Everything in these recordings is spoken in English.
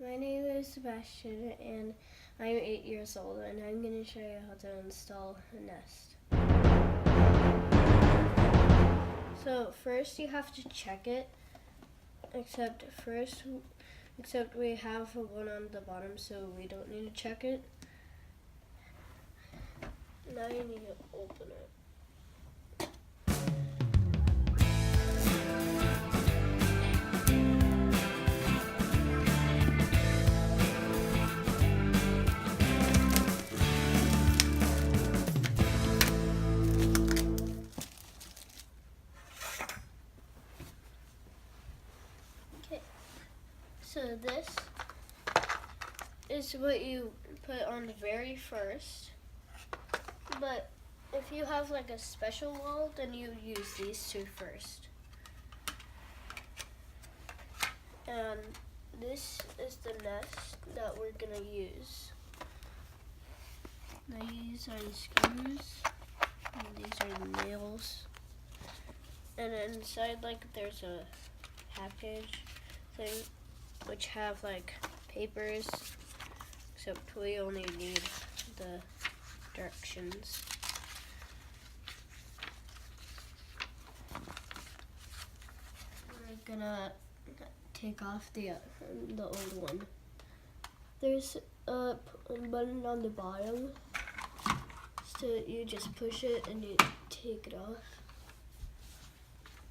My name is Sebastian and I'm 8 years old and I'm going to show you how to install Nest. So first you have to check it, except we have one on the bottom so we don't need to check it. Now you need to open it. Okay, so this is what you put on the very first, but if you have like a special wall, then you use these two first. And this is the nest that we're gonna use. These are the screws, and these are the nails. And inside, like, there's a package thing, which have like papers, except we only need the directions. We're gonna take off the old one. There's a button on the bottom, so you just push it and you take it off.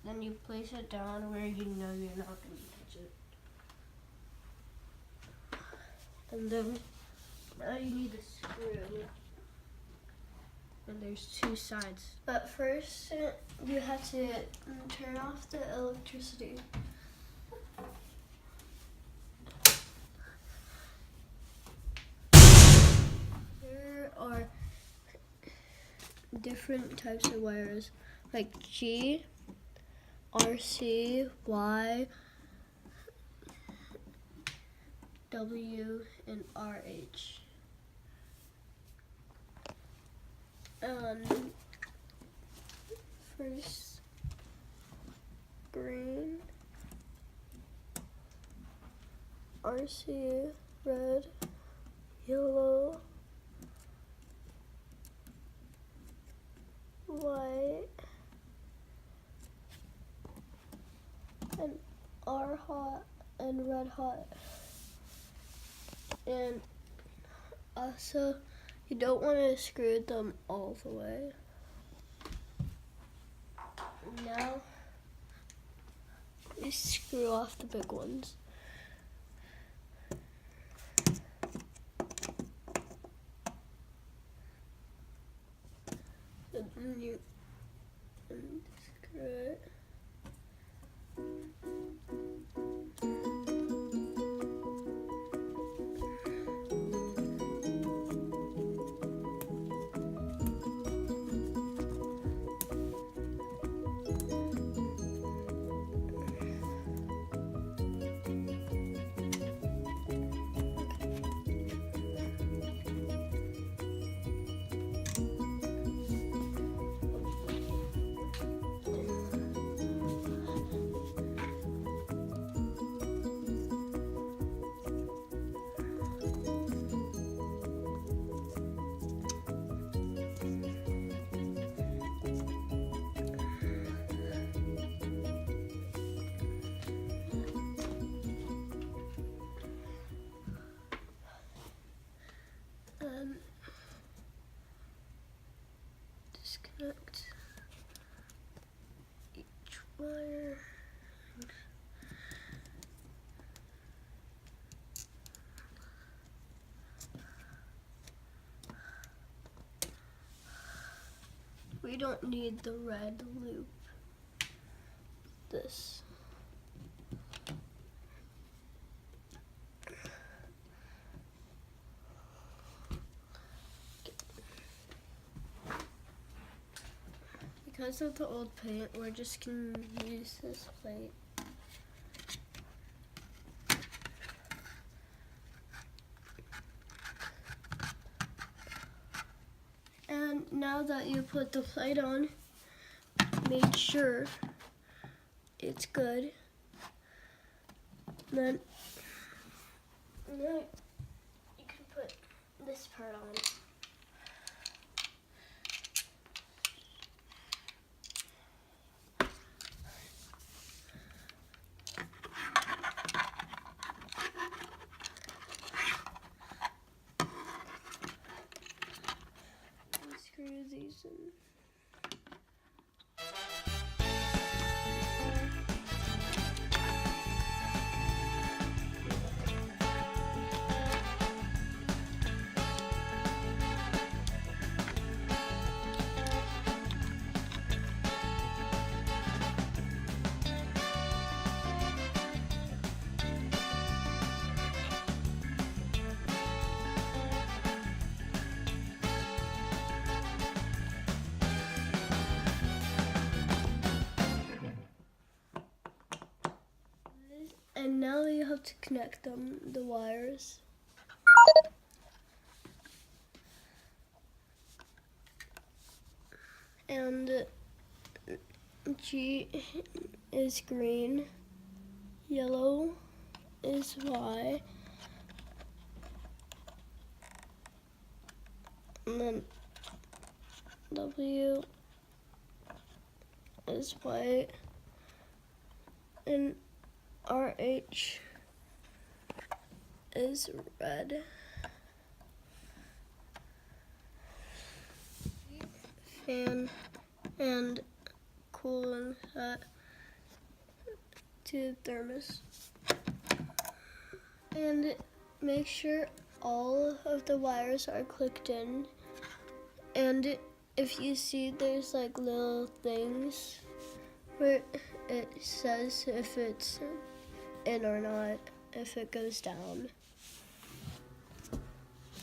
Then you place it down where you know you're not going to touch it. And then now you need a screw. And there's two sides. But first, you have to turn off the electricity. There are different types of wires, like G, RC, Y, W, and RH. First, green, RC, red, yellow, white, and R hot and red hot. And also, you don't want to screw them all the way. Now, you screw off the big ones. And then you unscrew it. Disconnect each wire. We don't need the red loop. This. Because of the old paint, we're just going to use this plate. And now that you put the plate on, make sure it's good. Then Now you can put this part on. And screw these in. And now you have to connect them, the wires. And G is green, yellow is Y, and then W is white, and RH is red. Fan and cooling that to the thermos. And make sure all of the wires are clicked in. And if you see there's like little things where it says if it's in or not, if it goes down.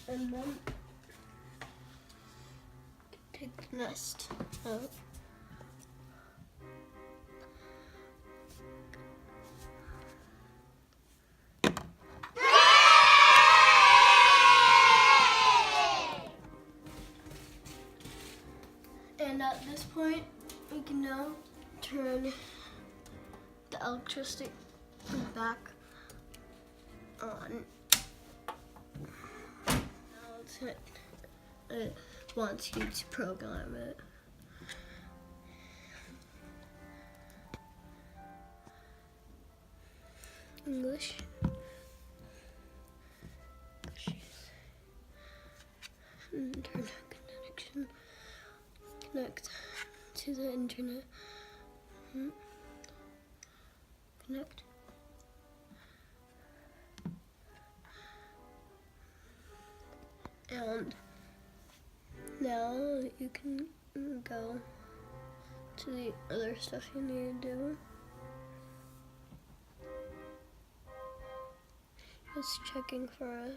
And then take the nest out. And at this point, we can now turn the electricity back on. Now it wants you to program it. English. Internet connection. Connect to the internet. Connect. And now you can go to the other stuff you need to do. Just checking for a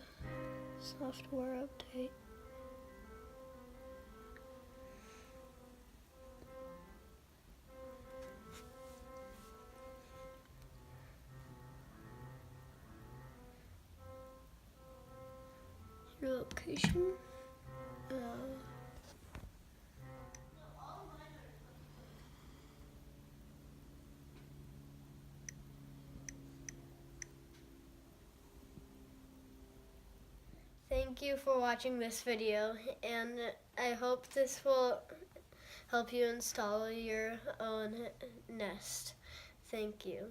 software update. Your location. Thank you for watching this video, and I hope this will help you install your own Nest. Thank you.